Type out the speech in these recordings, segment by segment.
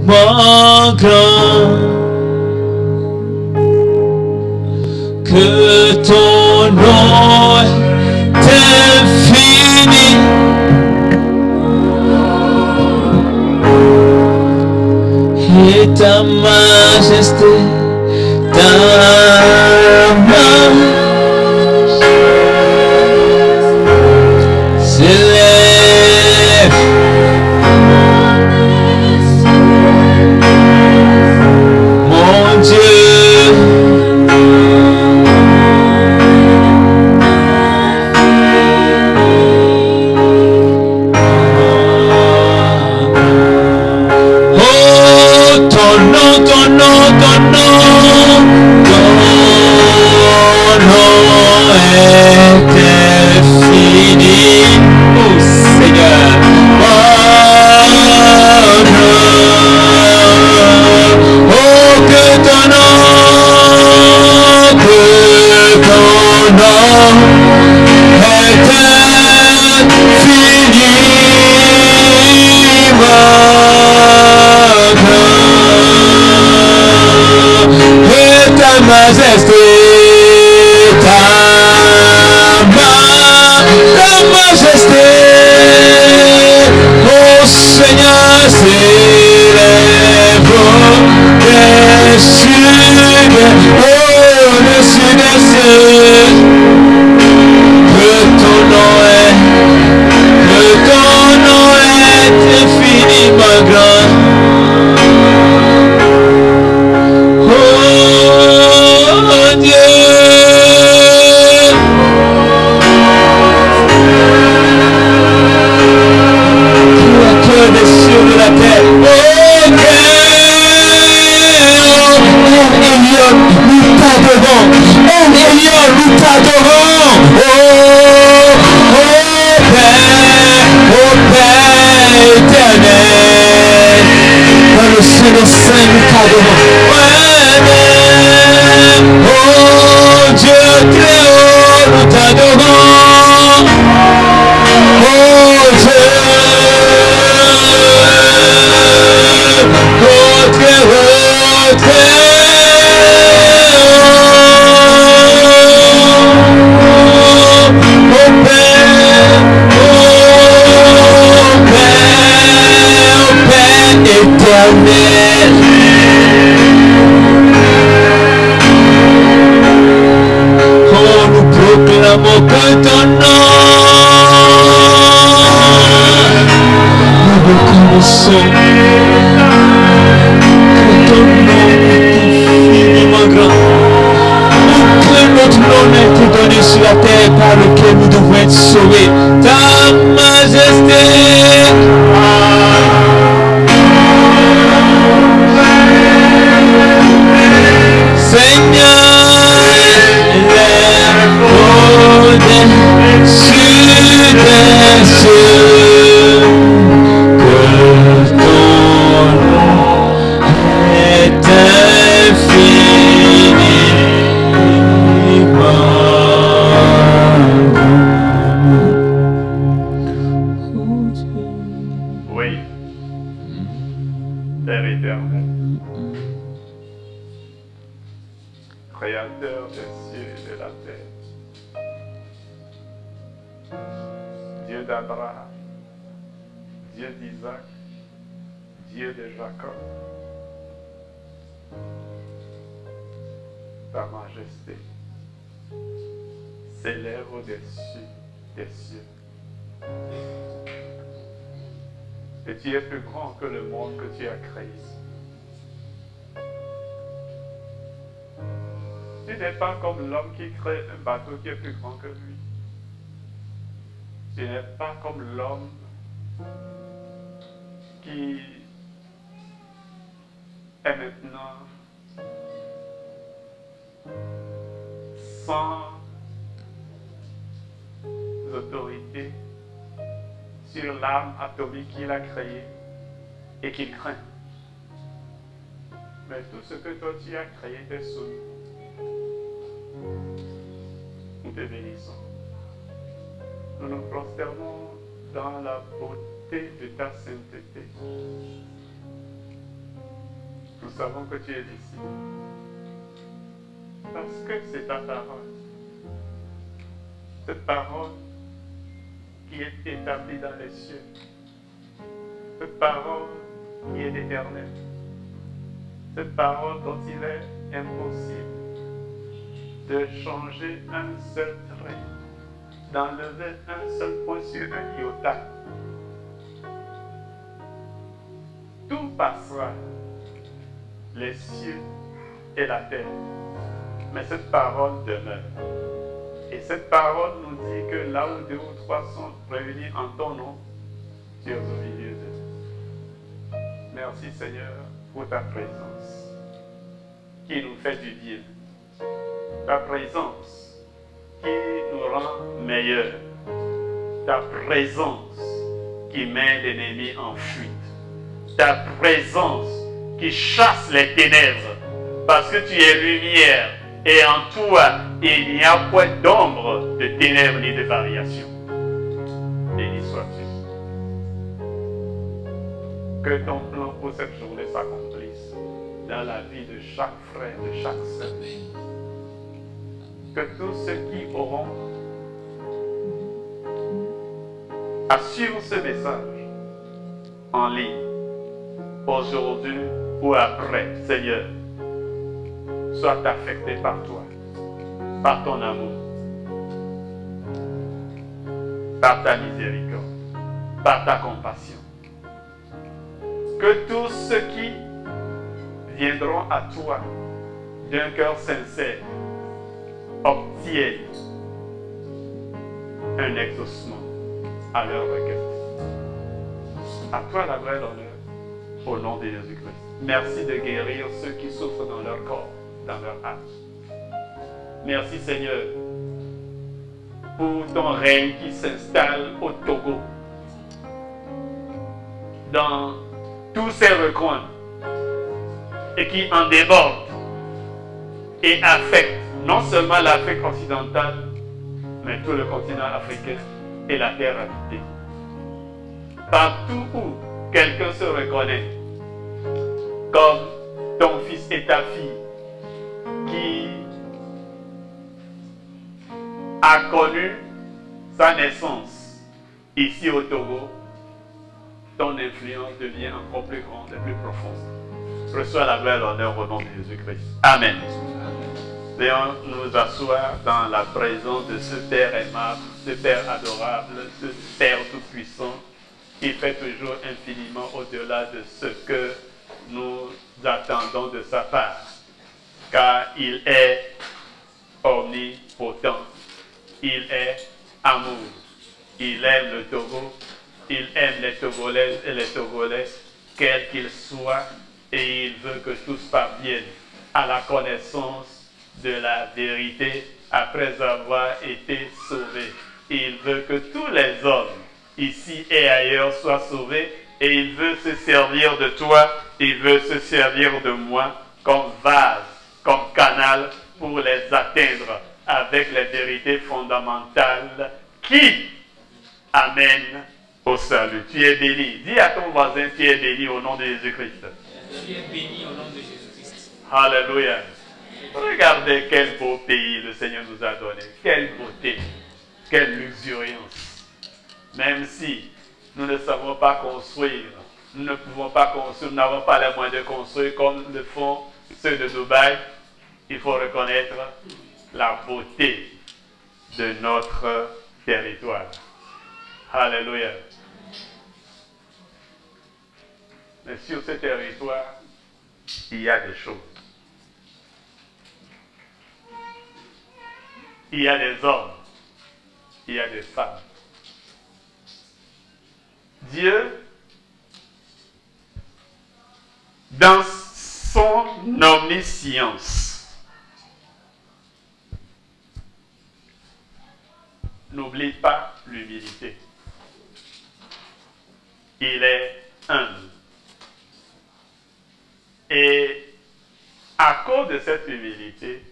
grand, que ton nom est infini. Et ta majesté, ta main s'élève. Mon Dieu, oh ton nom, ton nom, ton nom, ton nom est infini, oh Seigneur. Oh, que ton nom est infiniment et ta majesté, ta majesté, oh Seigneur, s'élève au-dessus des cieux. Que ton nom est infiniment grand. Oh Dieu, créateur des cieux de la terre. Oh Elion, nous t'adorons. Oh Elion, nous t'adorons. Oh Père éternel, dans le ciel des saints, nous t'adorons. Oh Dieu très haut, nous t'adorons. Oh Dieu, oh très haut, très éternel. Oh, nous proclamons que ton nom, nous reconnaissons que ton nom est infiniment grand. Aucun autre nom n'a été donné sur la terre par lequel nous devons être sauvés. Ta majesté, Seigneur, lève au-dessus des cieux, que ton nom est infiniment grand. Oui, Père éternel, Créateur des cieux et de la terre, Dieu d'Abraham, Dieu d'Isaac, Dieu de Jacob, ta majesté s'élève au-dessus des cieux. Et tu es plus grand que le monde que tu as créé. Tu n'es pas comme l'homme qui crée un bateau qui est plus grand que lui. Tu n'es pas comme l'homme qui est maintenant sans autorité sur l'arme atomique qu'il a créée et qu'il craint. Mais tout ce que toi tu as créé t'est soumis. Nous te bénissons. Nous nous prosternons dans la beauté de ta sainteté. savons que tu es ici. Parce que c'est ta parole. Cette parole qui est établie dans les cieux. Cette parole qui est éternelle. Cette parole dont il est impossible de changer un seul trait, d'enlever un seul point sur un iota. Tout passera, les cieux et la terre, mais cette parole demeure. Et cette parole nous dit que là où 2 ou 3 sont réunis en ton nom, tu es au milieu d'eux. Merci Seigneur pour ta présence qui nous fait du bien. Ta présence qui nous rend meilleurs. Ta présence qui met l'ennemi en fuite. Ta présence qui chasse les ténèbres. Parce que tu es lumière et en toi il n'y a point d'ombre de ténèbres ni de variation. Béni sois-tu. Que ton plan pour cette journée s'accomplisse dans la vie de chaque frère, de chaque sœur. Que tous ceux qui auront à suivre ce message en ligne, aujourd'hui ou après, Seigneur, soient affectés par toi, par ton amour, par ta miséricorde, par ta compassion. Que tous ceux qui viendront à toi d'un cœur sincère obtiennent un exaucement à leur requête. À toi la gloire et l'honneur au nom de Jésus-Christ. Merci de guérir ceux qui souffrent dans leur corps, dans leur âme. Merci Seigneur pour ton règne qui s'installe au Togo, dans tous ces recoins et qui en déborde et affecte non seulement l'Afrique occidentale, mais tout le continent africain et la terre habitée. Partout où quelqu'un se reconnaît comme ton fils et ta fille qui a connu sa naissance ici au Togo, ton influence devient encore plus grande et plus profonde. Reçois la gloire et l'honneur au nom de Jésus-Christ. Amen. Venons nous asseoir dans la présence de ce Père aimable, ce Père adorable, ce Père tout-puissant, qui fait toujours infiniment au-delà de ce que nous attendons de sa part, car il est omnipotent, il est amour, il aime le Togo, il aime les Togolaises et les Togolais, quels qu'ils soient, et il veut que tous parviennent à la connaissance de la vérité après avoir été sauvés. Il veut que tous les hommes, ici et ailleurs, soient sauvés, et il veut se servir de toi, il veut se servir de moi comme vase, comme canal pour les atteindre avec les vérités fondamentales qui amènent au salut. Tu es béni. Dis à ton voisin, tu es béni au nom de Jésus-Christ. Tu es béni au nom de Jésus-Christ. Alléluia. Regardez quel beau pays le Seigneur nous a donné. Quelle beauté, quelle luxuriance. Même si nous ne savons pas construire, nous ne pouvons pas construire, nous n'avons pas les moyens de construire comme le font ceux de Dubaï, il faut reconnaître la beauté de notre territoire. Alléluia. Mais sur ce territoire, il y a des choses. Il y a des hommes, il y a des femmes. Dieu, dans son omniscience, n'oublie pas l'humilité. Il est humble. Et à cause de cette humilité,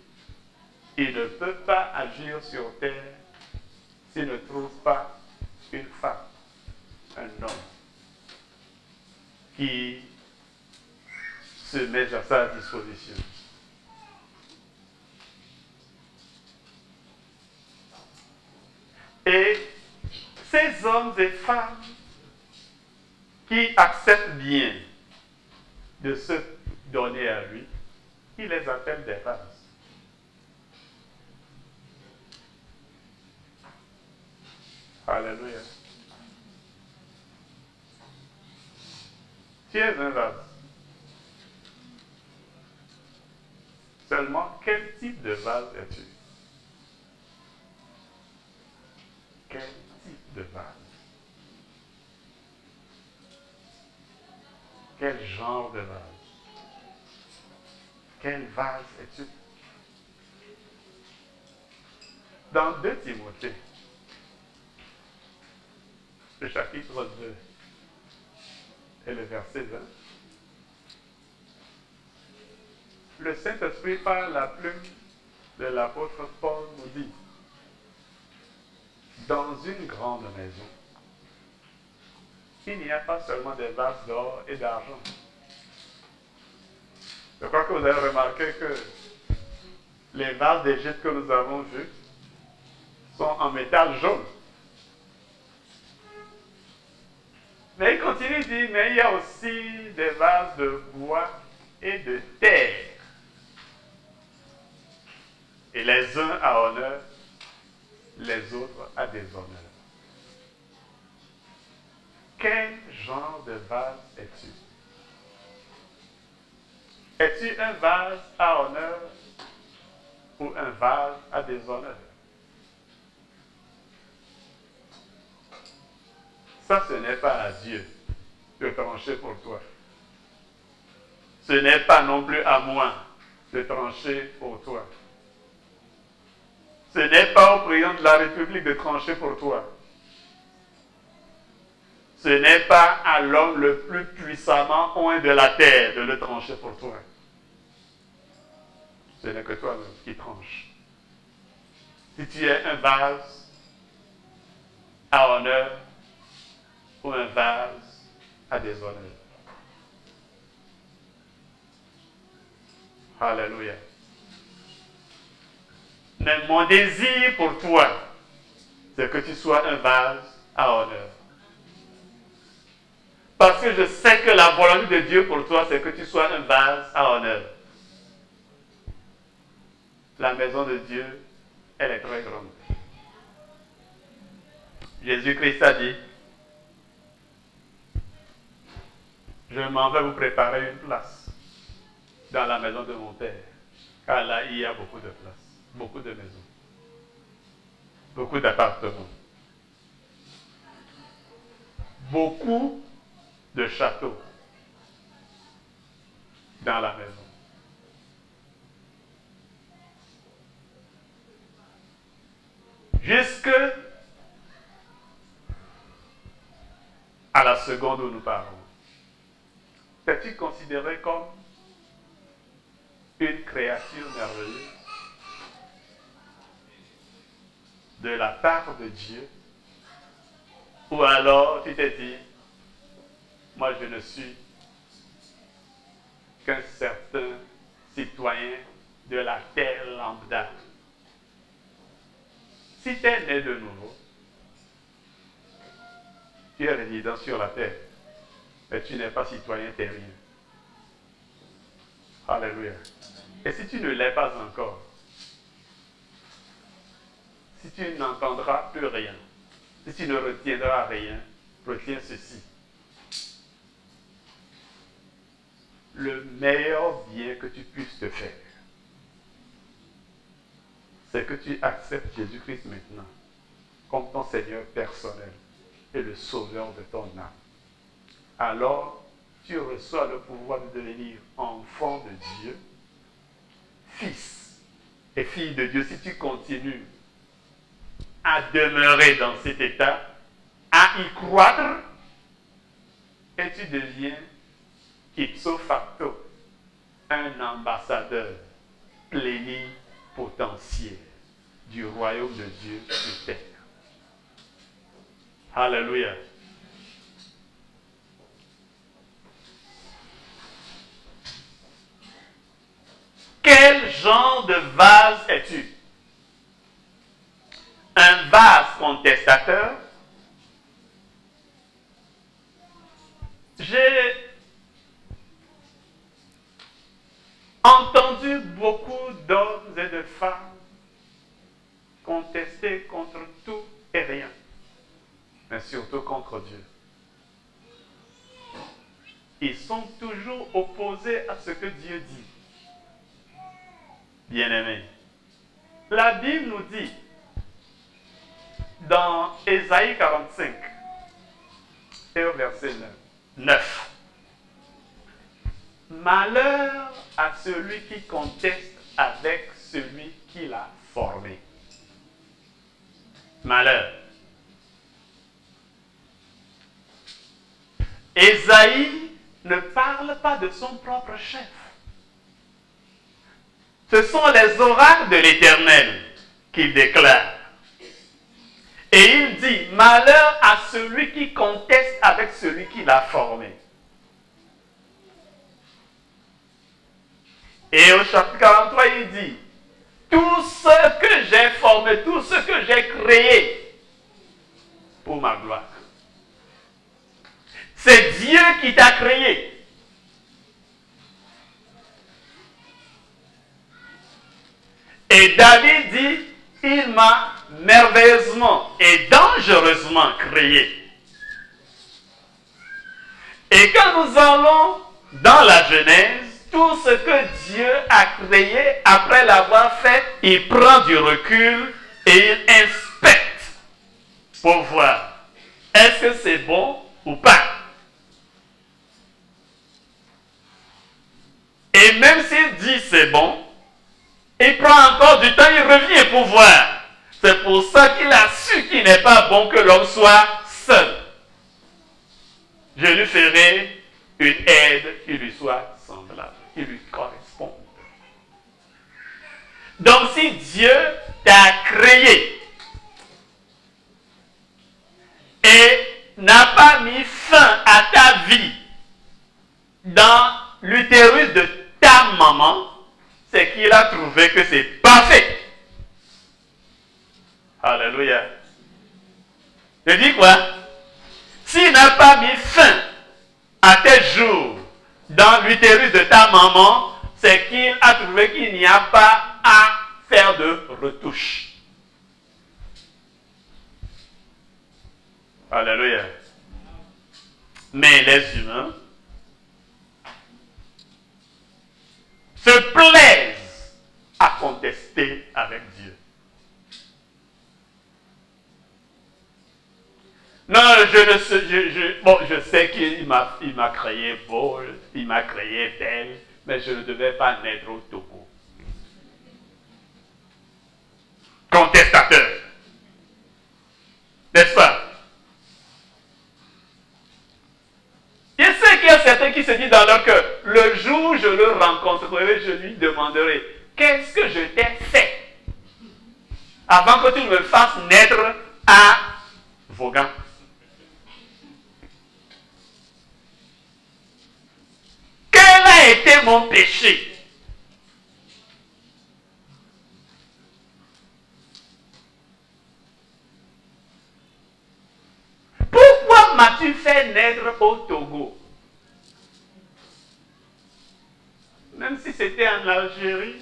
il ne peut pas agir sur terre s'il ne trouve pas une femme, un homme, qui se met à sa disposition. Et ces hommes et femmes qui acceptent bien de se donner à lui, il les appelle des vases. Alléluia. Tu es un vase. Seulement, quel type de vase es-tu? Quel type de vase? Quel genre de vase? Quel vase es-tu? Dans 2 Timothée, le chapitre 2 et le verset 20, le Saint-Esprit par la plume de l'apôtre Paul nous dit, dans une grande maison, il n'y a pas seulement des vases d'or et d'argent. Je crois que vous avez remarqué que les vases d'Égypte que nous avons vus sont en métal jaune. Mais il continue de dire, mais il y a aussi des vases de bois et de terre. Et les uns à honneur, les autres à déshonneur. Quel genre de vase es-tu? Es-tu un vase à honneur ou un vase à déshonneur? Ça, ce n'est pas à Dieu de trancher pour toi. Ce n'est pas non plus à moi de trancher pour toi. Ce n'est pas au président de la République de trancher pour toi. Ce n'est pas à l'homme le plus puissamment oint de la terre de le trancher pour toi. Ce n'est que toi-même qui tranches. Si tu es un vase à honneur ou un vase à déshonneur. Alléluia. Mais mon désir pour toi, c'est que tu sois un vase à honneur. Parce que je sais que la volonté de Dieu pour toi, c'est que tu sois un vase à honneur. La maison de Dieu, elle est très grande. Jésus-Christ a dit, je m'en vais vous préparer une place dans la maison de mon Père. Car là, il y a beaucoup de places, beaucoup de maisons, beaucoup d'appartements, beaucoup de châteaux dans la maison. Jusque à la seconde où nous parlons. T'es-tu considéré comme une créature merveilleuse de la part de Dieu? Ou alors tu t'es dit, moi je ne suis qu'un certain citoyen de la terre lambda. Si tu es né de nouveau, tu es résident sur la terre, mais tu n'es pas citoyen terrien. Alléluia. Et si tu ne l'es pas encore, si tu n'entendras plus rien, si tu ne retiendras rien, retiens ceci. Le meilleur bien que tu puisses te faire, c'est que tu acceptes Jésus-Christ maintenant comme ton Seigneur personnel et le sauveur de ton âme. Alors, tu reçois le pouvoir de devenir enfant de Dieu, fils et fille de Dieu. Si tu continues à demeurer dans cet état, à y croître, et tu deviens ipso facto un ambassadeur plénipotentiaire du royaume de Dieu sur terre. Alléluia. genre de vase es-tu? Un vase contestateur? J'ai entendu beaucoup d'hommes et de femmes contester contre tout et rien, mais surtout contre Dieu. Ils sont toujours opposés à ce que Dieu dit. Bien-aimés, la Bible nous dit dans Ésaïe 45 et au verset 9, malheur à celui qui conteste avec celui qui l'a formé. Malheur. Ésaïe ne parle pas de son propre chef. Ce sont les oracles de l'Éternel qu'il déclare. Et il dit, malheur à celui qui conteste avec celui qui l'a formé. Et au chapitre 43, il dit, tout ce que j'ai formé, tout ce que j'ai créé pour ma gloire. C'est Dieu qui t'a créé. Et David dit, il m'a merveilleusement et dangereusement créé. Et quand nous allons dans la Genèse, tout ce que Dieu a créé, après l'avoir fait, il prend du recul et il inspecte pour voir est-ce que c'est bon ou pas. Et même s'il dit c'est bon, il prend encore du temps, il revient pour voir. C'est pour ça qu'il a su qu'il n'est pas bon que l'homme soit seul. Je lui ferai une aide qui lui soit semblable, qui lui corresponde. Donc si Dieu t'a créé et n'a pas mis fin à ta vie dans l'utérus de ta maman, c'est qu'il a trouvé que c'est parfait. Alléluia. Je dis quoi? S'il n'a pas mis fin à tes jours dans l'utérus de ta maman, c'est qu'il a trouvé qu'il n'y a pas à faire de retouche. Alléluia. Mais les humains se plaisent à contester avec Dieu. Non, je sais qu'il m'a créé beau, il m'a créé belle, mais je ne devais pas naître au Togo. Contestateur. N'est-ce pas? Je sais qu'il y a certains qui se disent dans leur cœur, le jour où je le rencontrerai, je lui demanderai, qu'est-ce que je t'ai fait avant que tu me fasses naître à Vaughan? Quel a été mon péché? Pourquoi m'as-tu fait naître au Togo? Même si c'était en Algérie,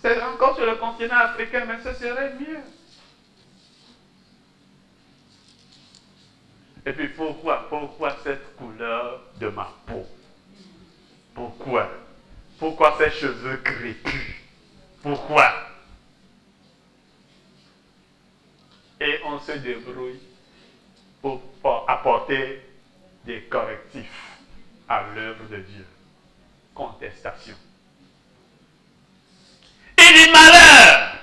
c'est encore sur le continent africain, mais ce serait mieux. Et puis pourquoi cette couleur de ma peau? Pourquoi ces cheveux crépus? Pourquoi? Et on se débrouille pour apporter des correctifs à l'œuvre de Dieu. Contestation. Il dit malheur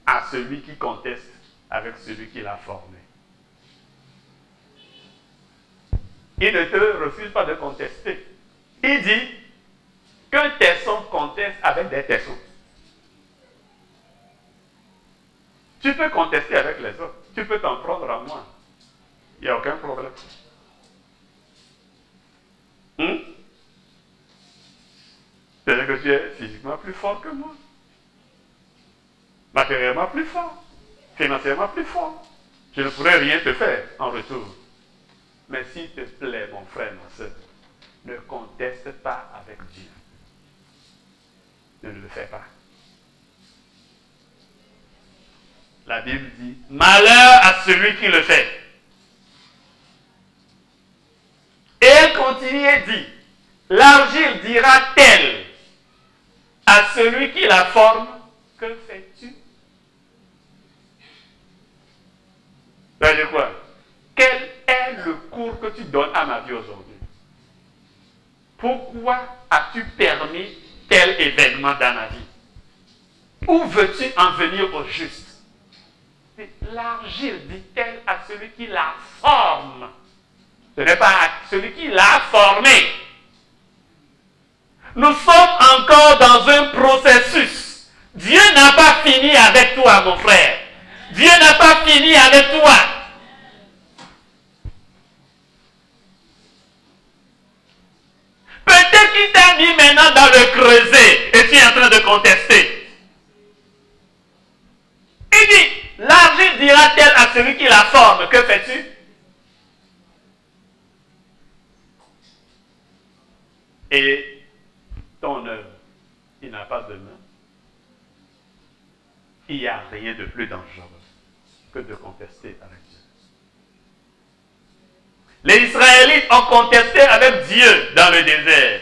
à celui qui conteste avec celui qui l'a formé. Il ne te refuse pas de contester. Il dit qu'un tesson conteste avec des tessons. Tu peux contester avec les autres. Tu peux t'en prendre à moi. Il n'y a aucun problème. que tu es physiquement plus fort que moi. Matériellement plus fort. Financièrement plus fort. Je ne pourrais rien te faire en retour. Mais s'il te plaît, mon frère, ma soeur, ne conteste pas avec Dieu. Ne le fais pas. La Bible dit, malheur à celui qui le fait. Et elle continue et dit, l'argile dira-t-elle à celui qui la forme, que fais-tu? Ça veut dire quoi? Quel est le cours que tu donnes à ma vie aujourd'hui? Pourquoi as-tu permis tel événement dans ma vie? Où veux-tu en venir au juste? L'argile dit-elle à celui qui la forme. Ce n'est pas à celui qui l'a formé. Nous sommes encore dans un processus. Dieu n'a pas fini avec toi, mon frère. Dieu n'a pas fini avec toi. Peut-être qu'il t'a mis maintenant dans le creuset et tu es en train de contester. Il dit, l'argile dira-t-elle à celui qui la forme, que fais-tu? Et ton œuvre, il n'a pas de main. Il n'y a rien de plus dangereux que de contester avec Dieu. Les Israélites ont contesté avec Dieu dans le désert.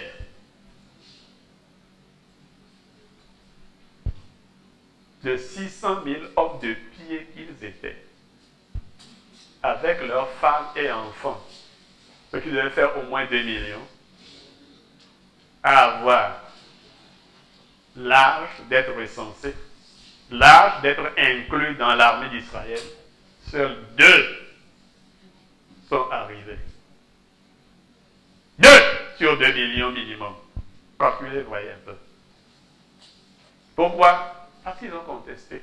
De 600 000 hommes de pied qu'ils étaient, avec leurs femmes et enfants, ce qui devait faire au moins 2 millions, à avoir l'âge d'être recensé, l'âge d'être inclus dans l'armée d'Israël, seuls 2 sont arrivés. 2 sur 2 millions minimum. Calculez, voyez un peu. Pourquoi? Parce qu'ils ont contesté.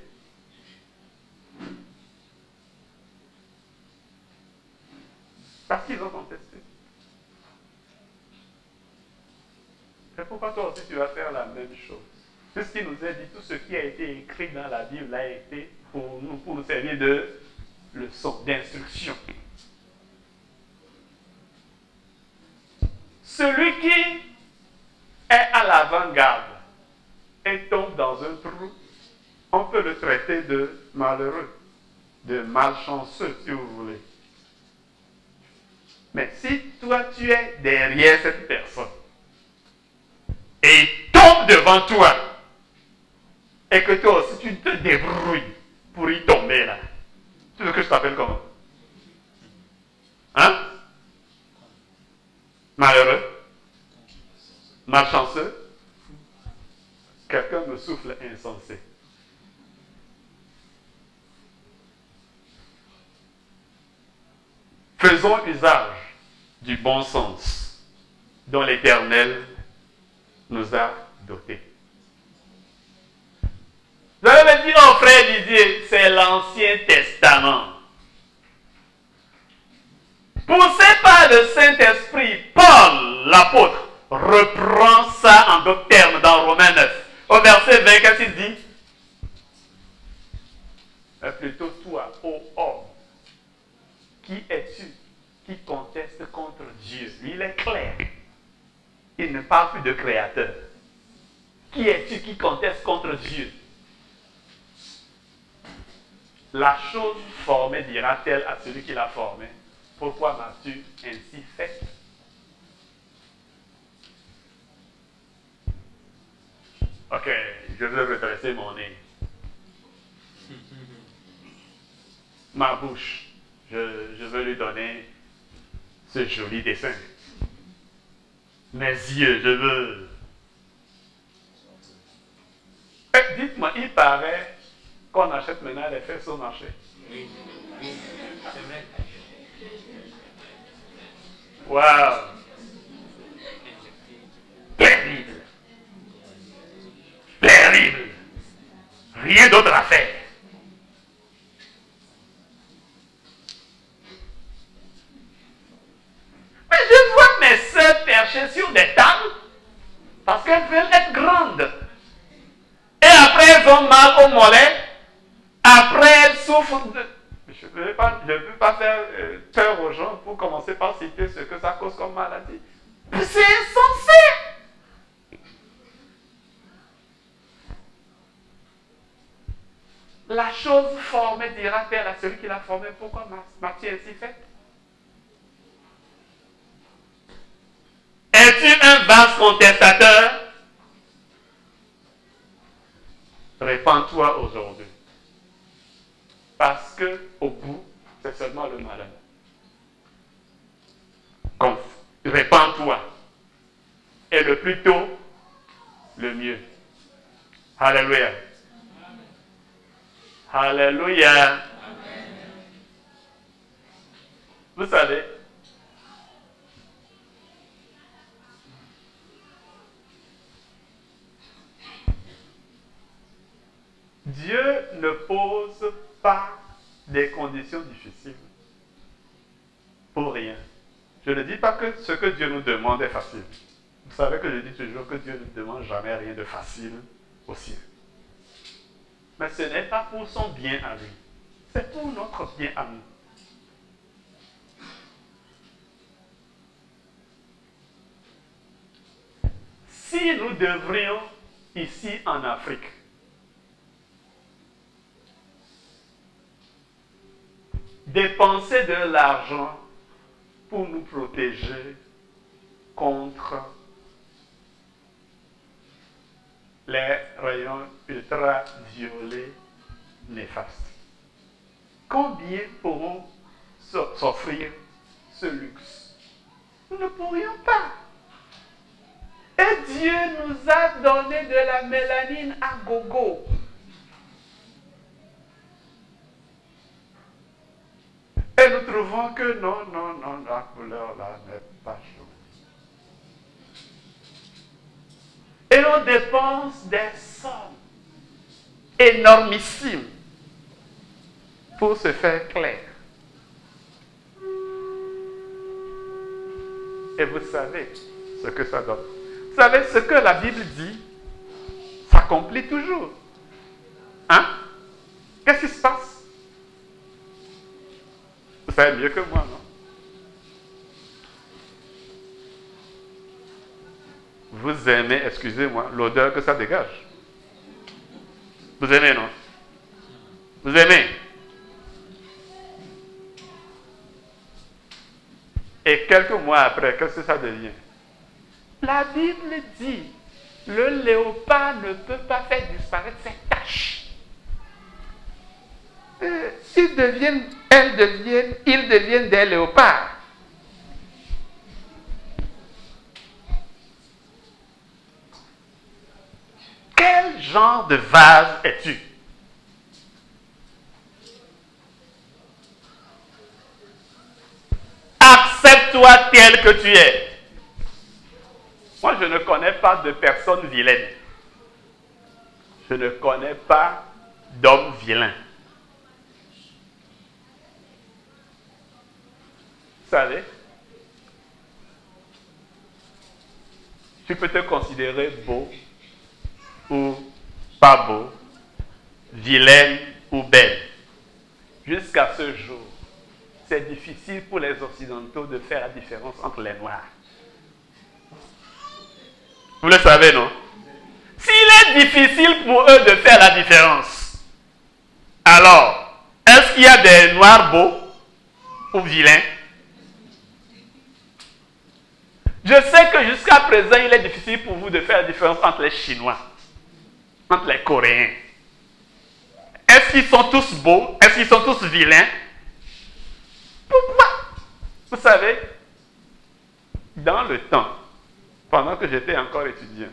Parce qu'ils ont contesté. Et pourquoi toi aussi tu vas faire la même chose? Puisqu'il nous a dit tout ce qui a été écrit dans la Bible a été pour nous servir de leçon, d'instruction. Celui qui est à l'avant-garde et tombe dans un trou, on peut le traiter de malheureux, de malchanceux si vous voulez. Mais si toi tu es derrière cette personne et il tombe devant toi et que toi aussi tu te débrouilles pour y tomber là, tu veux que je t'appelle comment? Hein? Malheureux? Malchanceux? Quelqu'un me souffle insensé. Faisons usage du bon sens dont l'Éternel nous a dotés. Vous allez me dire, oh frère Didier, c'est l'Ancien Testament. Poussé par le Saint-Esprit, Paul, l'apôtre, reprend ça en d'autres termes dans Romains 9. Au verset 24, il dit, mais plutôt toi, ô homme, qui es-tu qui conteste contre Dieu? Il est clair. Il ne parle plus de créateur. Qui es-tu qui conteste contre Dieu? La chose formée dira-t-elle à celui qui l'a formée, pourquoi m'as-tu ainsi fait? Ok, je veux redresser mon nez. Ma bouche, je veux lui donner ce joli dessin. Mes yeux, je veux... Dites-moi, il paraît qu'on achète maintenant les fesses au marché. Oui, oui, c'est vrai. Waouh! Terrible! Terrible! Rien d'autre à faire. Mais je vois mes sœurs perchées sur des tables parce qu'elles veulent être grandes. au mollet. Après, elle souffre de... Je ne veux pas faire peur aux gens pour commencer par citer ce que ça cause comme maladie. C'est insensé. La chose formée dira-t-elle à celui qui l'a formée, pourquoi m'as-tu ainsi fait? Es-tu un vaste contestateur? Répands-toi aujourd'hui. Parce que au bout, c'est seulement le malheur. Répands-toi. Et le plus tôt, le mieux. Alléluia. Alléluia. Vous savez, Dieu ne pose pas des conditions difficiles pour rien. Je ne dis pas que ce que Dieu nous demande est facile. Vous savez que je dis toujours que Dieu ne demande jamais rien de facile au ciel. Mais ce n'est pas pour son bien à lui. C'est pour notre bien à nous. Si nous devrions, ici en Afrique, dépenser de l'argent pour nous protéger contre les rayons ultraviolets néfastes. Combien pourront s'offrir ce luxe? Nous ne pourrions pas. Et Dieu nous a donné de la mélanine à gogo. Et nous trouvons que non, la couleur là n'est pas chaude. Et l'on dépense des sommes énormissimes pour se faire clair. Et vous savez ce que ça donne. Vous savez ce que la Bible dit s'accomplit toujours. Hein? Qu'est-ce qui se passe? Vous savez mieux que moi, non? Vous aimez, excusez-moi, l'odeur que ça dégage. Vous aimez, non? Vous aimez? Et quelques mois après, qu'est-ce que ça devient? La Bible dit, le léopard ne peut pas faire disparaître ses taches. Ils deviennent des léopards. Quel genre de vase es-tu? Accepte-toi tel que tu es. Moi, je ne connais pas de personne vilaine. Je ne connais pas d'homme vilain. Vous savez, tu peux te considérer beau ou pas beau, vilaine ou belle. Jusqu'à ce jour, c'est difficile pour les Occidentaux de faire la différence entre les Noirs. Vous le savez, non? S'il est difficile pour eux de faire la différence, alors, est-ce qu'il y a des Noirs beaux ou vilains? Je sais que jusqu'à présent, il est difficile pour vous de faire la différence entre les Chinois, entre les Coréens. Est-ce qu'ils sont tous beaux? Est-ce qu'ils sont tous vilains? Pourquoi? Vous savez, dans le temps, pendant que j'étais encore étudiant,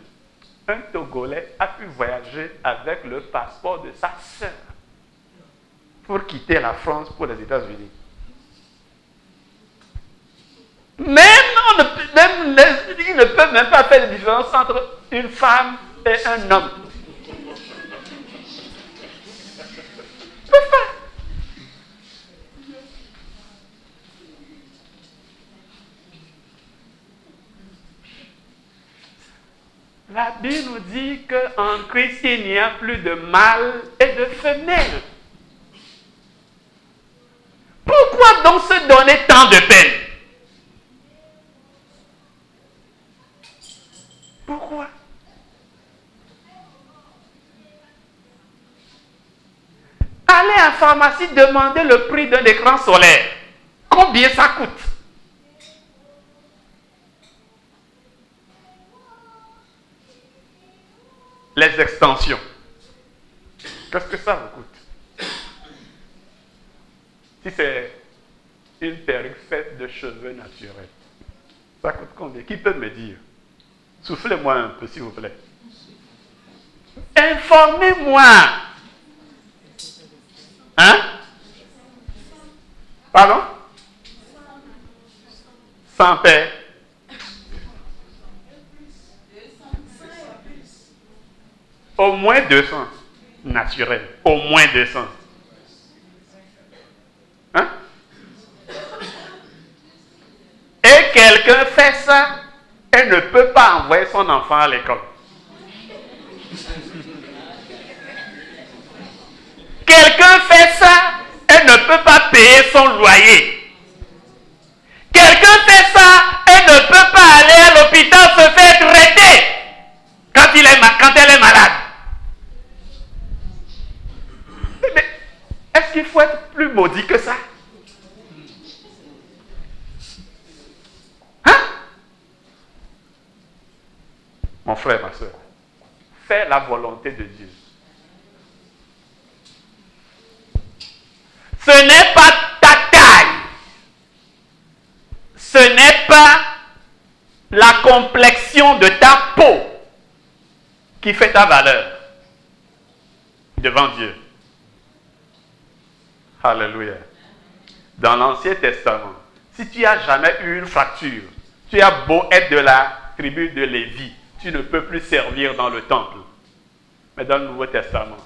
un Togolais a pu voyager avec le passeport de sa sœur pour quitter la France pour les États-Unis. Ils ne peuvent même pas faire la différence entre une femme et un homme. Pourquoi? La Bible nous dit qu'en Christ, il n'y a plus de mâle et de femelle. Pourquoi donc se donner tant de peine? Pourquoi? Allez à la pharmacie demander le prix d'un écran solaire. Combien ça coûte? Les extensions. Qu'est-ce que ça vous coûte? Si c'est une perruque faite de cheveux naturels, ça coûte combien? Qui peut me dire? Soufflez-moi un peu, s'il vous plaît. Informez-moi. Hein? Pardon? 100 paires. Au moins 200. Naturel. Au moins 200. Hein? Et quelqu'un fait ça et ne peut pas envoyer son enfant à l'école. Quelqu'un fait ça et ne peut pas payer son loyer. Quelqu'un fait ça et ne peut pas aller à l'hôpital se faire traiter quand elle est malade. Mais est-ce qu'il faut être plus maudit que ça? Hein? Mon frère, ma soeur, fais la volonté de Dieu. Ce n'est pas ta taille. Ce n'est pas la complexion de ta peau qui fait ta valeur devant Dieu. Alléluia. Dans l'Ancien Testament, si tu n'as jamais eu une fracture, tu as beau être de la tribu de Lévi, tu ne peux plus servir dans le temple. Mais dans le Nouveau Testament,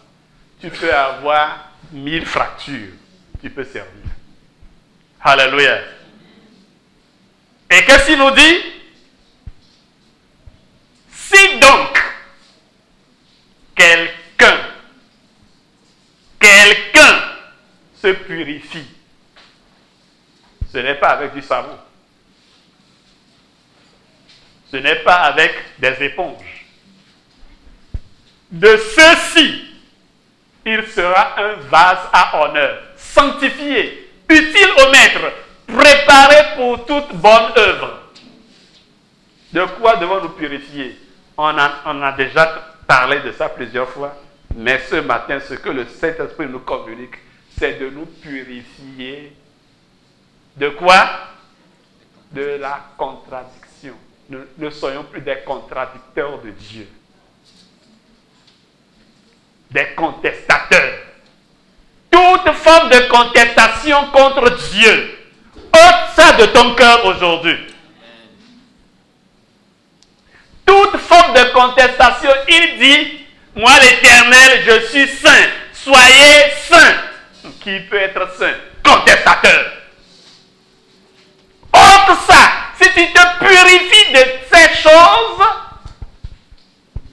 tu peux avoir 1000 fractures. Tu peux servir. Alléluia. Et qu'est-ce qu'il nous dit? Si donc quelqu'un se purifie, ce n'est pas avec du savon. Ce n'est pas avec des éponges. De ceci, il sera un vase à honneur, sanctifié, utile au maître, préparé pour toute bonne œuvre. De quoi devons-nous purifier? On a déjà parlé de ça plusieurs fois, mais ce matin, ce que le Saint-Esprit nous communique, c'est de nous purifier. De quoi? De la contradiction. Nous ne soyons plus des contradicteurs de Dieu. Des contestateurs. Toute forme de contestation contre Dieu, ôte ça de ton cœur aujourd'hui. Toute forme de contestation, il dit, moi l'Éternel, je suis saint, soyez saints. Qui peut être saint? Contestateur. Ôte ça. Si tu te purifies de ces choses,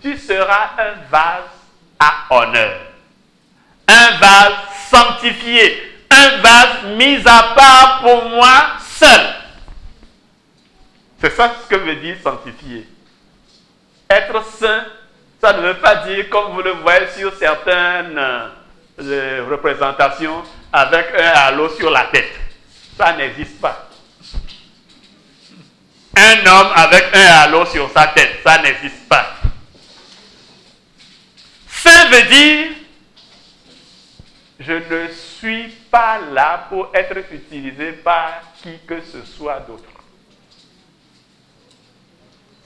tu seras un vase à honneur. Un vase sanctifié. Un vase mis à part pour moi seul. C'est ça ce que veut dire sanctifié. Être saint, ça ne veut pas dire, comme vous le voyez sur certaines représentations, avec un halo sur la tête. Ça n'existe pas. Un homme avec un halo sur sa tête, ça n'existe pas. Saint veut dire, je ne suis pas là pour être utilisé par qui que ce soit d'autre.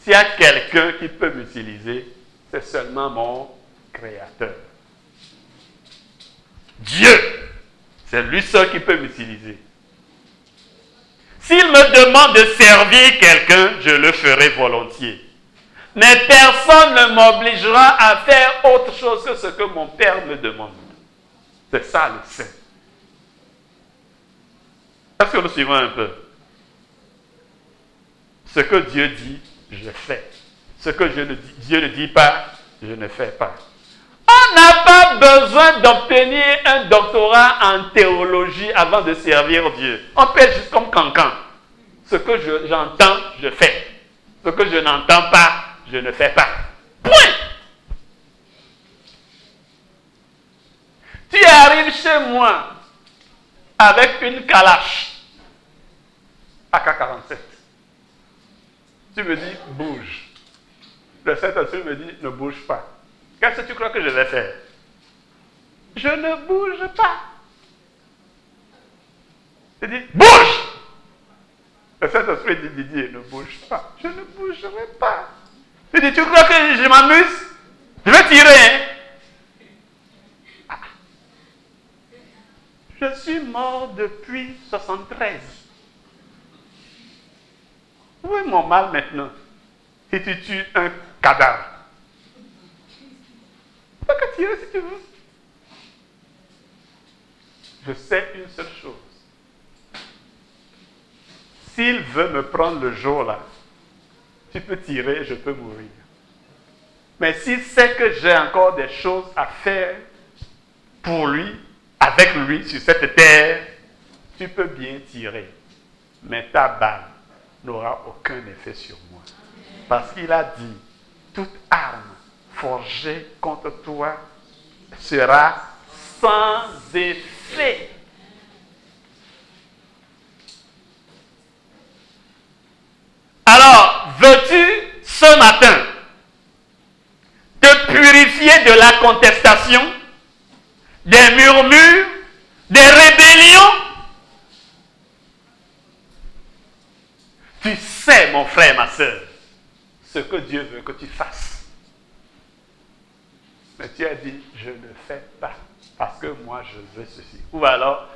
S'il y a quelqu'un qui peut m'utiliser, c'est seulement mon Créateur. Dieu, c'est lui seul qui peut m'utiliser. S'il me demande de servir quelqu'un, je le ferai volontiers. Mais personne ne m'obligera à faire autre chose que ce que mon Père me demande. C'est ça le saint. Est-ce que nous suivons un peu? Ce que Dieu dit, je fais. Ce que Dieu ne dit pas, je ne fais pas. On n'a pas besoin d'obtenir un doctorat en théologie avant de servir Dieu. On peut être juste comme Cancan. Ce que j'entends, je fais. Ce que je n'entends pas, je ne fais pas. Point. Tu arrives chez moi avec une calache AK-47. Tu me dis, bouge. Le Saint-Esprit me dit, ne bouge pas. Qu'est-ce que tu crois que je vais faire? Je ne bouge pas. Je dis, bouge! Le Saint-Esprit dit, Didier, ne bouge pas. Je ne bougerai pas. Je dis, tu crois que je m'amuse? Je vais tirer, hein? Je suis mort depuis 73. Où est mon mal maintenant? Si tu tues un cadavre. Tu peux que tirer si tu veux. Je sais une seule chose. S'il veut me prendre le jour là, tu peux tirer, je peux mourir. Mais s'il sait que j'ai encore des choses à faire pour lui, avec lui, sur cette terre, tu peux bien tirer. Mais ta balle n'aura aucun effet sur moi. Parce qu'il a dit, toute arme forgée contre toi sera sans effet. Alors, veux-tu ce matin te purifier de la contestation, des murmures, des rébellions? Tu sais, mon frère, ma soeur, ce que Dieu veut que tu fasses. Mais tu as dit, je ne fais pas, parce que moi je veux ceci. Ou alors,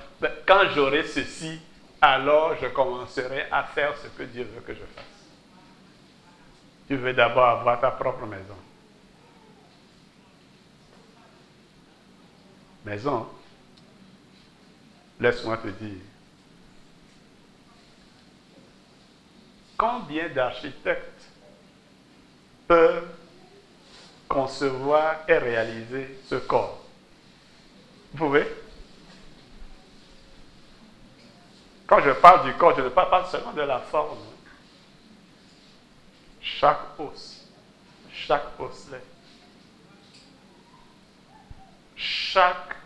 quand j'aurai ceci, alors je commencerai à faire ce que Dieu veut que je fasse. Tu veux d'abord avoir ta propre maison. Maison, laisse-moi te dire, combien d'architectes peuvent concevoir et réaliser ce corps? Vous pouvez? Quand je parle du corps, je ne parle pas seulement de la forme. Chaque os, chaque osselet, chaque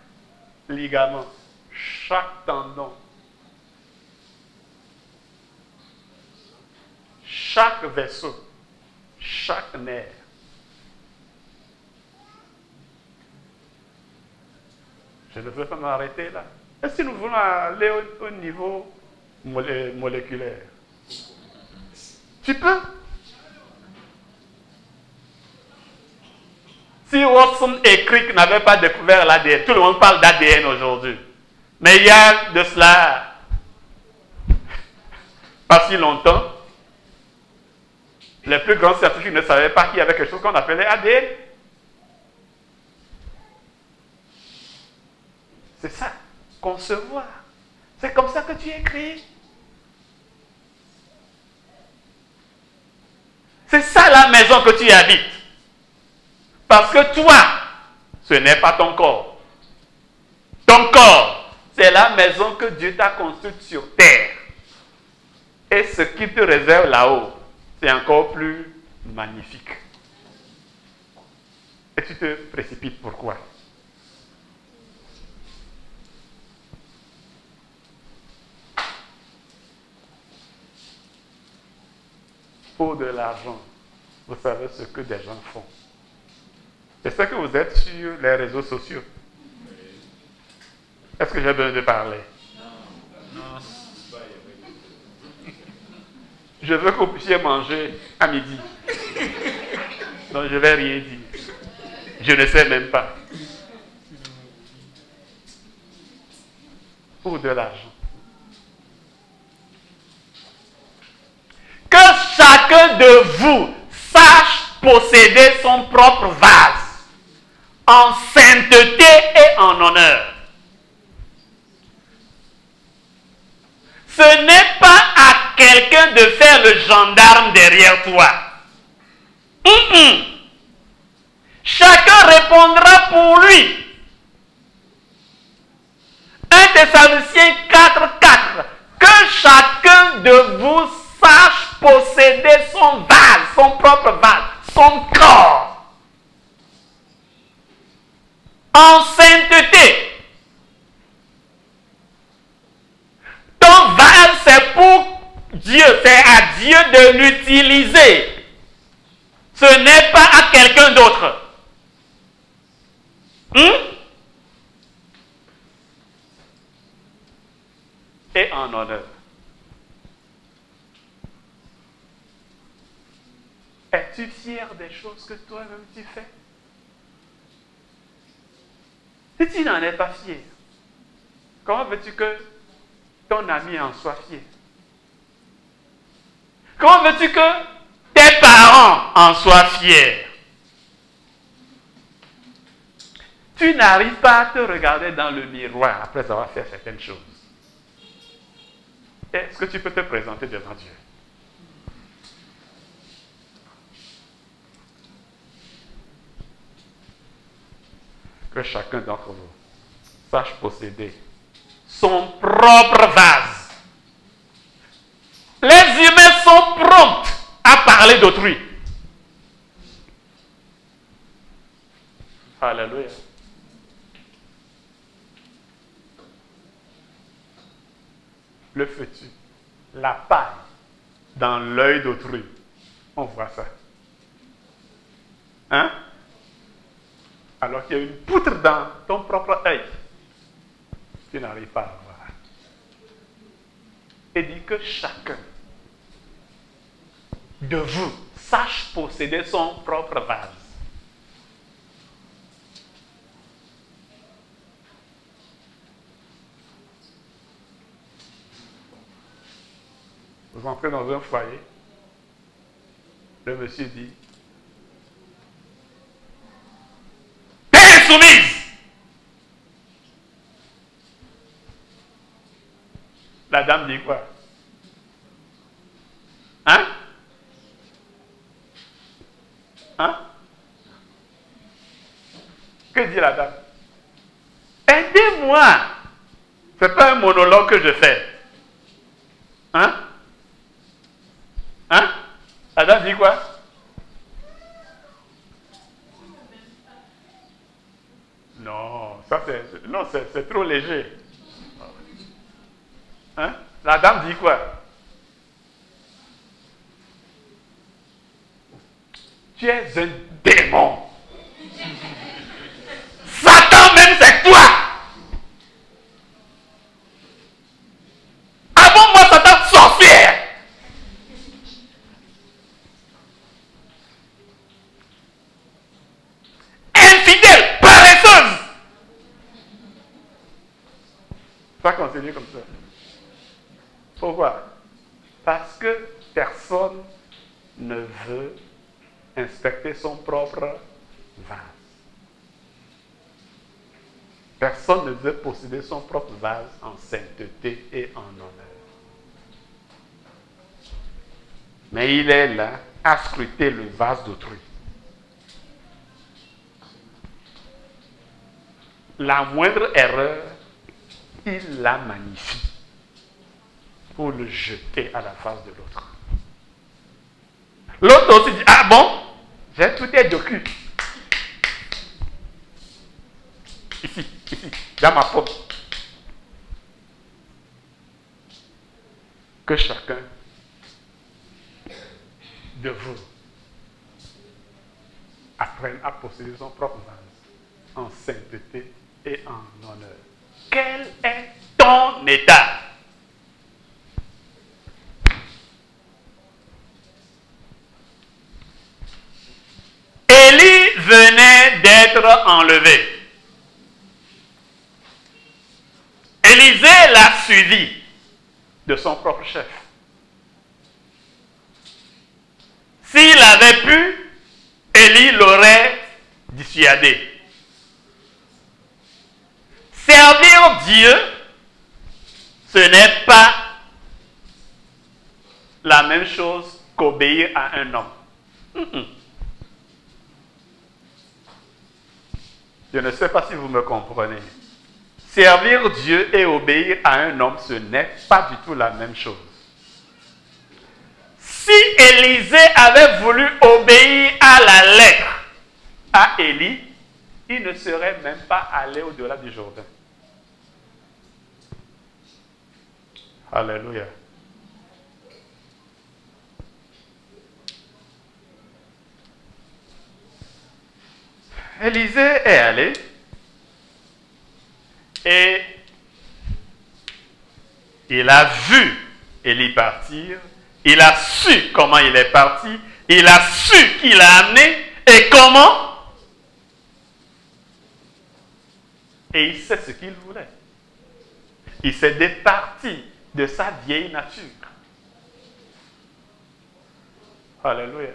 ligament, chaque tendon, chaque vaisseau, chaque nerf. Je ne veux pas m'arrêter là. Et si nous voulons aller au niveau moléculaire? Tu peux. Si Watson et Crick n'avaient pas découvert l'ADN, tout le monde parle d'ADN aujourd'hui. Mais il y a de cela pas si longtemps, les plus grands scientifiques ne savaient pas qu'il y avait quelque chose qu'on appelait ADN. C'est ça, concevoir. C'est comme ça que tu es créé. C'est ça la maison que tu habites. Parce que toi, ce n'est pas ton corps. Ton corps, c'est la maison que Dieu t'a construite sur terre. Et ce qu'il te réserve là-haut, c'est encore plus magnifique. Et tu te précipites pourquoi? Pour de l'argent, vous savez ce que des gens font. C'est ça que vous êtes sur les réseaux sociaux. Est-ce que j'ai besoin de parler? Non. Je veux que vous puissiez manger à midi. Donc je ne vais rien dire. Je ne sais même pas. Pour de l'argent. Que chacun de vous sache posséder son propre vase en sainteté et en honneur. Ce n'est pas à quelqu'un de faire le gendarme derrière toi. Chacun répondra pour lui. 1 Thessaloniciens 4:4. Que chacun de vous sache posséder son vase, son propre vase, son corps, en sainteté. Ton vase, c'est pour Dieu, c'est à Dieu de l'utiliser. Ce n'est pas à quelqu'un d'autre. Et en honneur. Es-tu fier des choses que toi-même tu fais? Si tu n'en es pas fier, comment veux-tu que ton ami en soit fier? Comment veux-tu que tes parents en soient fiers? Tu n'arrives pas à te regarder dans le miroir après avoir fait certaines choses. Est-ce que tu peux te présenter devant Dieu? Que chacun d'entre vous sache posséder son propre vase. Les humains sont prompts à parler d'autrui. Alléluia. Le feu-tu, la paille dans l'œil d'autrui. On voit ça. Hein? Alors qu'il y a une poutre dans ton propre œil. Tu n'arrives pas à voir. Et dit que chacun de vous sache posséder son propre vase. Vous entrez dans un foyer, le monsieur dit, t'es insoumise! La dame dit quoi? Hein? Hein? Que dit la dame? Aidez-moi! Ce n'est pas un monologue que je fais. Hein? Hein? La dame dit quoi? Non, ça c'est trop léger. Hein? La dame dit quoi? Tu es un démon. Satan même c'est toi. Avant moi Satan sorcière. Infidèle, paresseuse. Ça continue comme ça. Pourquoi? Parce que personne ne veut inspecter son propre vase. Personne ne veut posséder son propre vase en sainteté et en honneur. Mais il est là à scruter le vase d'autrui. La moindre erreur, il la magnifie pour le jeter à la face de l'autre. L'autre aussi dit, ah bon, j'ai tout est docu. Ici, dans ma pomme. Que chacun de vous apprenne à posséder son propre vase en sainteté et en honneur. Quel est ton état? Élie venait d'être enlevé. Élisée l'a suivi de son propre chef. S'il avait pu, Élie l'aurait dissuadé. Servir Dieu, ce n'est pas la même chose qu'obéir à un homme. Je ne sais pas si vous me comprenez. Servir Dieu et obéir à un homme, ce n'est pas du tout la même chose. Si Élisée avait voulu obéir à la lettre à Élie, il ne serait même pas allé au-delà du Jourdain. Alléluia. Élisée est allé et il a vu Élie partir, il a su comment il est parti, il a su qui l'a amené et comment. Et il sait ce qu'il voulait. Il s'est départi de sa vieille nature. Alléluia.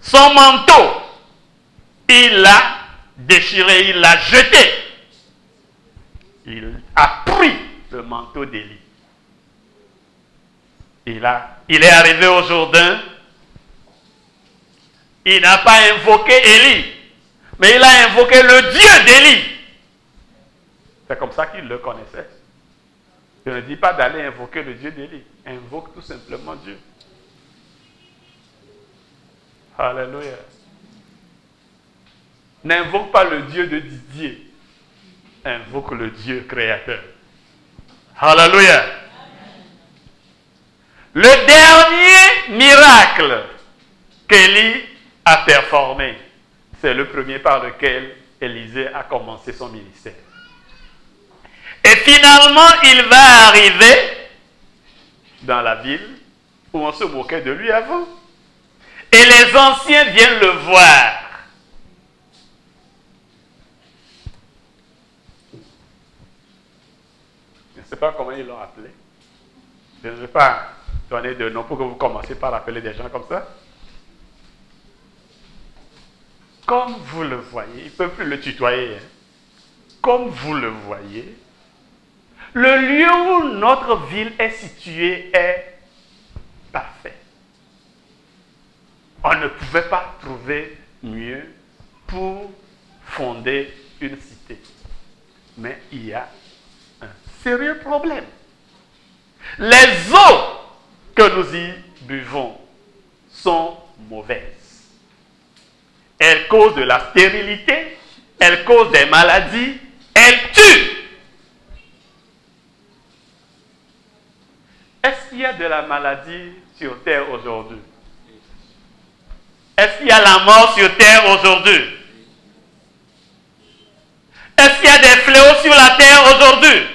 Son manteau, il l'a déchiré, il l'a jeté. Il a pris le manteau d'Élie. Il est arrivé au Jourdain. Il n'a pas invoqué Élie, mais il a invoqué le Dieu d'Élie. C'est comme ça qu'il le connaissait. Je ne dis pas d'aller invoquer le Dieu d'Élie. Invoque tout simplement Dieu. Alléluia. N'invoque pas le Dieu de Didier. Invoque le Dieu créateur. Alléluia. Le dernier miracle qu'Élie a performé, c'est le premier par lequel Élisée a commencé son ministère. Et finalement, il va arriver dans la ville où on se moquait de lui avant. Et les anciens viennent le voir. Je ne sais pas comment ils l'ont appelé. Je ne vais pas donner de nom pour que vous commenciez par appeler des gens comme ça. Comme vous le voyez, il ne peut plus le tutoyer. Hein. Comme vous le voyez, le lieu où notre ville est située est parfait. On ne pouvait pas trouver mieux pour fonder une cité. Mais il y a un sérieux problème. Les eaux que nous y buvons sont mauvaises. Elles causent de la stérilité, elles causent des maladies, elles tuent. Est-ce qu'il y a de la maladie sur terre aujourd'hui? Est-ce qu'il y a la mort sur terre aujourd'hui? Est-ce qu'il y a des fléaux sur la terre aujourd'hui?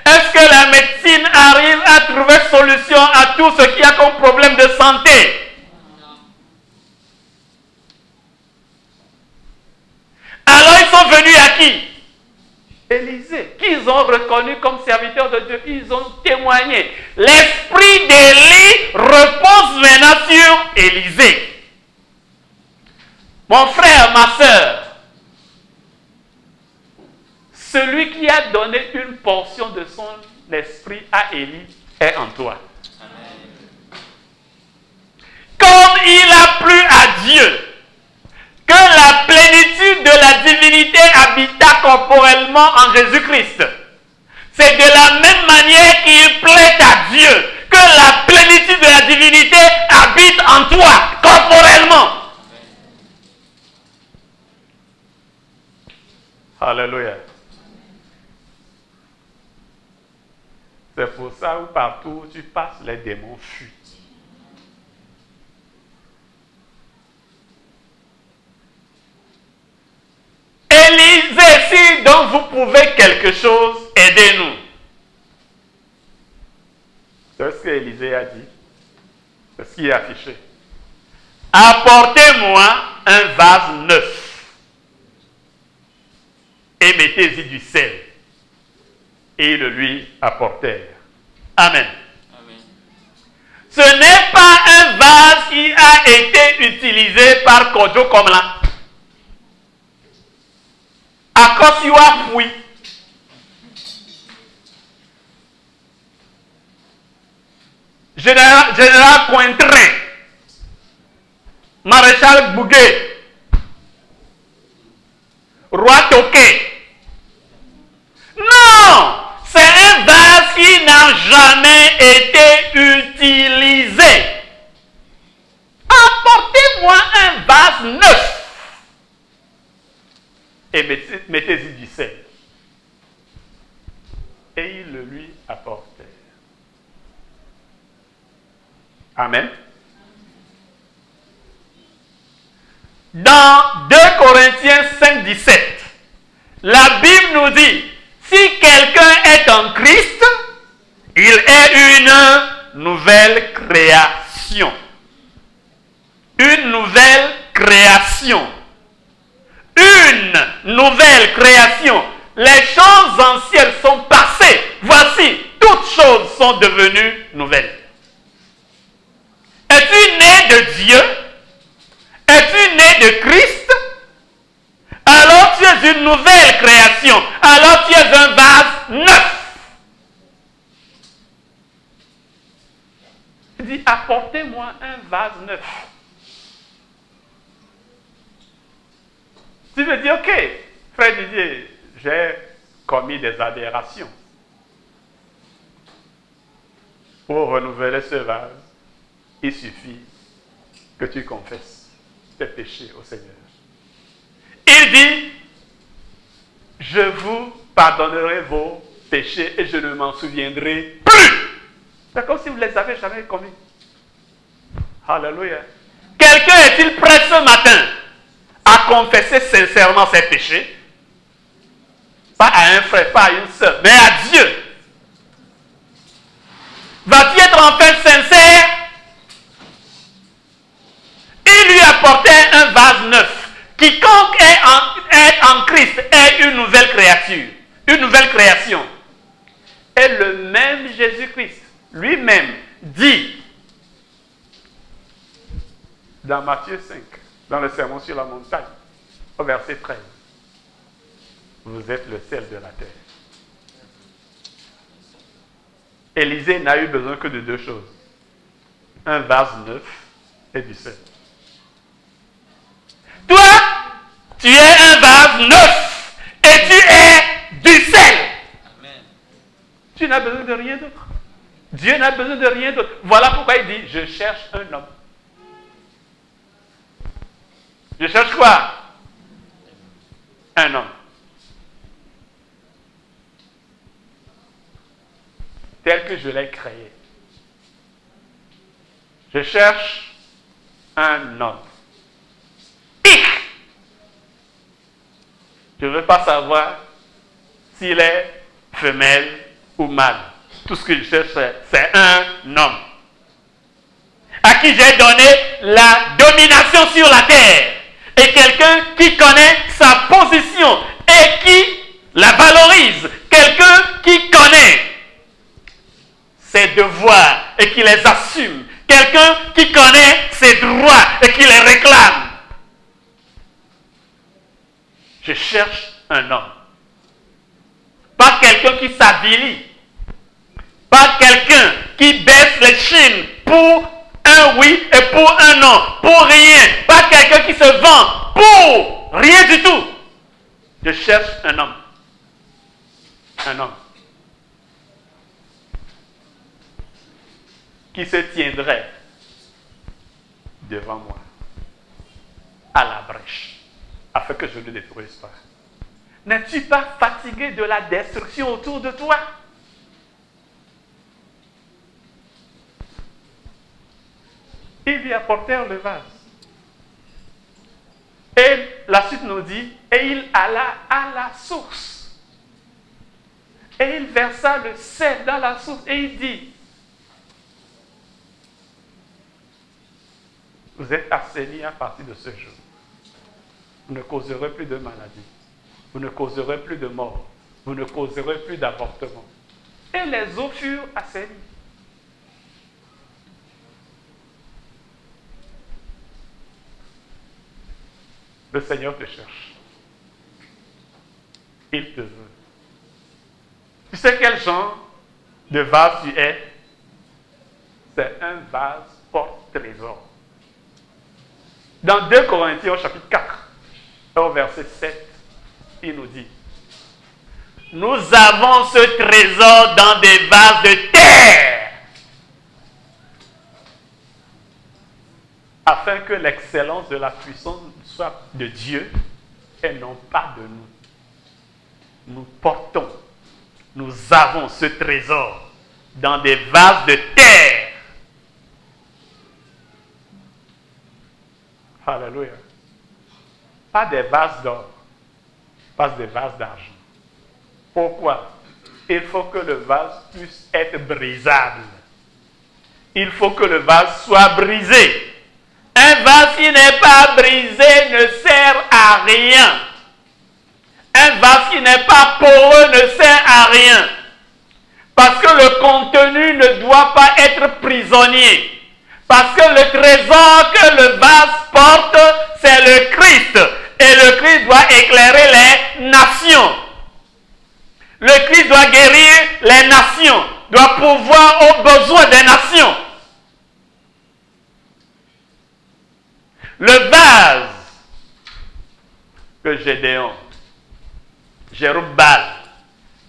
Est-ce que la médecine arrive à trouver solution à tout ce qu'il y a comme problème de santé? Alors ils sont venus à qui? Élisée, qu'ils ont reconnu comme serviteur de Dieu, ils ont témoigné. L'esprit d'Élie repose maintenant sur Élisée. Mon frère, ma soeur, celui qui a donné une portion de son esprit à Élie est en toi. Comme il a plu à Dieu que la plénitude de la divinité habita corporellement en Jésus-Christ, c'est de la même manière qu'il plaît à Dieu que la plénitude de la divinité habite en toi corporellement. Alléluia. C'est pour ça que partout où tu passes, les démons fuient. Élisée, si donc vous pouvez quelque chose, aidez-nous. C'est ce que Élisée a dit. C'est ce qui est affiché. Apportez-moi un vase neuf et mettez-y du sel. Et ils le lui apportèrent. Amen. Amen. Ce n'est pas un vase qui a été utilisé par Kojo comme là. Akosiwa Fui. Général Cointrin. Maréchal Bouguet. roi Toqué. Non! C'est un vase qui n'a jamais été utilisé. Apportez-moi un vase neuf. Et mettez-y du sel. Et ils le lui apportèrent. Amen. Dans 2 Corinthiens 5, 17, la Bible nous dit, si quelqu'un est en Christ, il est une nouvelle création. Une nouvelle création. Une nouvelle création. Les choses anciennes sont passées. Voici, toutes choses sont devenues nouvelles. Es-tu né de Dieu? Es-tu né de Christ? Alors tu es une nouvelle création. Alors tu es un vase neuf. Il dit, apportez-moi un vase neuf. Tu me dis, ok, frère Didier, j'ai commis des aberrations. Pour renouveler ce vase, il suffit que tu confesses tes péchés au Seigneur. Il dit, je vous pardonnerai vos péchés et je ne m'en souviendrai plus. C'est comme si vous ne les avez jamais commis. Alléluia. Quelqu'un est-il prêt ce matin à confesser sincèrement ses péchés? Pas à un frère, pas à une sœur, mais à Dieu. Va-t-il être enfin sincère? Il lui apportait un vase neuf. Quiconque est en Christ est une nouvelle créature, une nouvelle création. Et le même Jésus-Christ lui-même dit dans Matthieu 5, dans le sermon sur la montagne, au verset 13, vous êtes le sel de la terre. Élisée n'a eu besoin que de 2 choses, un vase neuf et du sel. Toi, tu es un vase neuf et tu es du sel. Amen. Tu n'as besoin de rien d'autre. Dieu n'a besoin de rien d'autre. Voilà pourquoi il dit, je cherche un homme. Je cherche quoi? Un homme. Tel que je l'ai créé. Je cherche un homme. Je ne veux pas savoir s'il est femelle ou mâle. Tout ce que je cherche, c'est un homme. À qui j'ai donné la domination sur la terre. Et quelqu'un qui connaît sa position et qui la valorise. Quelqu'un qui connaît ses devoirs et qui les assume. Quelqu'un qui connaît ses droits et qui les réclame. Je cherche un homme. Pas quelqu'un qui s'avilit. Pas quelqu'un qui baisse les chines pour un oui et pour un non. Pour rien. Pas quelqu'un qui se vend pour rien du tout. Je cherche un homme. Un homme. Qui se tiendrait devant moi. À la brèche. Afin que je ne détruise pas. N'es-tu pas fatigué de la destruction autour de toi? Ils lui apportèrent le vase. Et la suite nous dit, et il alla à la source. Et il versa le sel dans la source et il dit, vous êtes assainis à partir de ce jour. Vous ne causerez plus de maladie. Vous ne causerez plus de mort. Vous ne causerez plus d'avortement. Et les eaux furent assainies. Le Seigneur te cherche. Il te veut. Tu sais quel genre de vase tu es? C'est un vase porte-trésor. Dans 2 Corinthiens au chapitre 4, au verset 7 il nous dit, nous avons ce trésor dans des vases de terre, afin que l'excellence de la puissance soit de Dieu et non pas de nous. Nous portons, nous avons ce trésor dans des vases de terre. Alléluia. Pas des vases d'or, pas des vases d'argent. Pourquoi? Il faut que le vase puisse être brisable. Il faut que le vase soit brisé. Un vase qui n'est pas brisé ne sert à rien. Un vase qui n'est pas poreux ne sert à rien. Parce que le contenu ne doit pas être prisonnier. Parce que le trésor que le vase porte, c'est le Christ. Et le Christ doit éclairer les nations. Le Christ doit guérir les nations, doit pourvoir aux besoins des nations. Le vase que Gédéon, Jérubal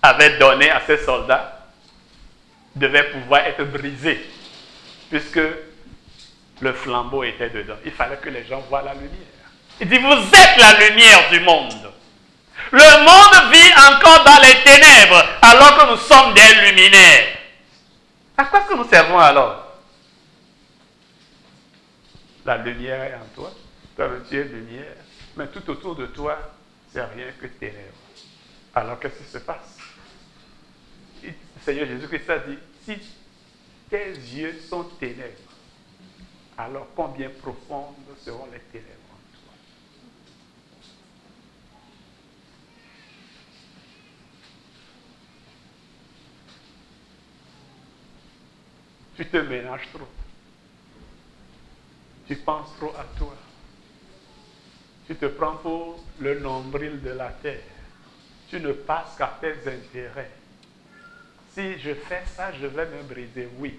avait donné à ses soldats devait pouvoir être brisé, puisque le flambeau était dedans. Il fallait que les gens voient la lumière. Il dit, vous êtes la lumière du monde. Le monde vit encore dans les ténèbres, alors que nous sommes des luminaires. À quoi est-ce que nous servons alors? La lumière est en toi. Toi-même, tu es lumière. Mais tout autour de toi, c'est rien que ténèbres. Alors, qu'est-ce qui se passe? Le Seigneur Jésus-Christ a dit, si tes yeux sont ténèbres, alors combien profondes seront les ténèbres en toi? Tu te ménages trop. Tu penses trop à toi. Tu te prends pour le nombril de la terre. Tu ne passes qu'à tes intérêts. Si je fais ça, je vais me briser. Oui,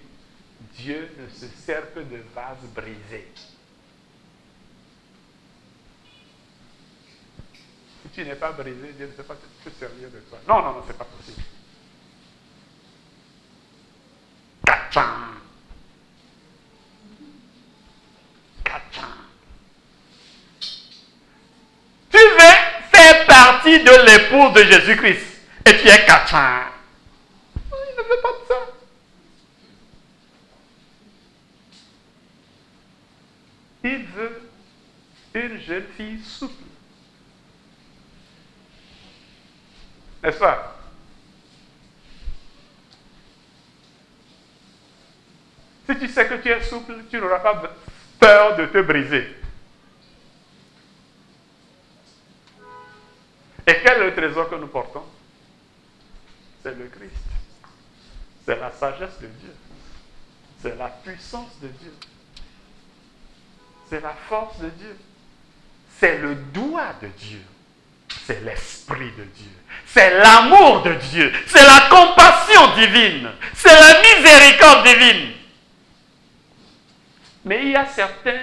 Dieu ne se sert que de vases brisés. Si tu n'es pas brisé, Dieu ne sait pas se servir de toi. Non, non, non, c'est pas possible. Kacham. Kacham. Tu veux faire partie de l'épouse de Jésus-Christ et tu es kacham. Il ne veut pas de ça. Il veut une jeune fille souple. N'est-ce pas? Si tu sais que tu es souple, tu n'auras pas peur de te briser. Et quel est le trésor que nous portons? C'est le Christ. C'est la sagesse de Dieu. C'est la puissance de Dieu. C'est la force de Dieu. C'est le doigt de Dieu. C'est l'esprit de Dieu. C'est l'amour de Dieu. C'est la compassion divine. C'est la miséricorde divine. Mais il y a certains,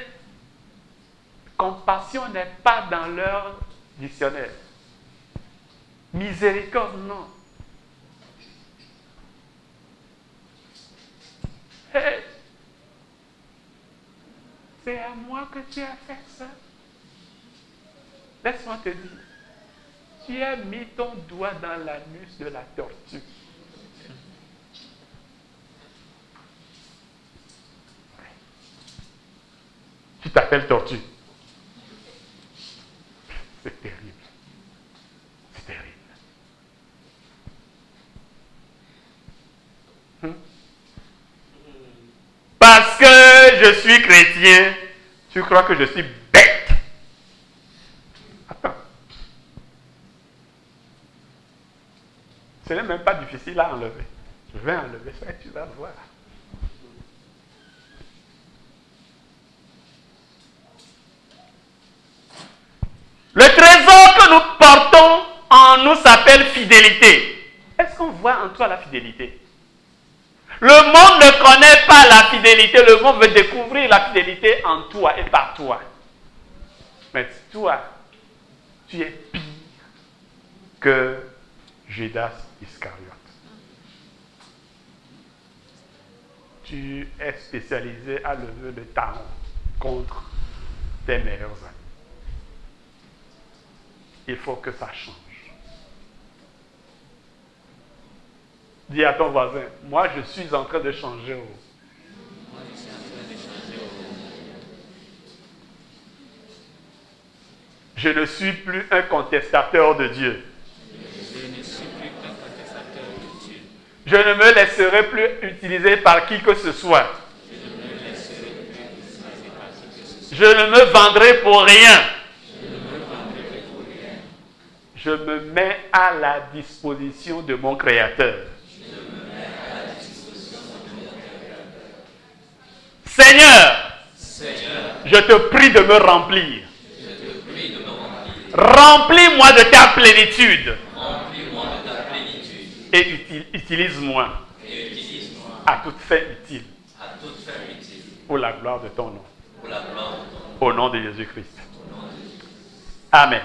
compassion n'est pas dans leur dictionnaire. Miséricorde, non. Hey, c'est à moi que tu as fait ça. Laisse-moi te dire, tu as mis ton doigt dans l'anus de la tortue. Tu t'appelles tortue. C'est terrible. C'est terrible. Parce que je suis chrétien, tu crois que je suis bête. Attends. Ce n'est même pas difficile à enlever. Je vais enlever ça et tu vas voir. Le trésor que nous portons en nous s'appelle fidélité. Est-ce qu'on voit en toi la fidélité? Le monde ne connaît pas la fidélité. Le monde veut découvrir la fidélité en toi et par toi. Mais toi, tu es pire que Judas Iscariote. Tu es spécialisé à lever le talon contre tes meilleurs amis. Il faut que ça change. Dis à ton voisin, moi je suis en train de changer. Je ne suis plus un contestateur de Dieu. Je ne me laisserai plus utiliser par qui que ce soit. Je ne me vendrai pour rien. Je me mets à la disposition de mon Créateur. Seigneur, je te prie de me remplir. Remplis-moi de ta plénitude. Et utilise-moi à toute fin utile. Pour la gloire de ton nom. Au nom de Jésus-Christ. Amen.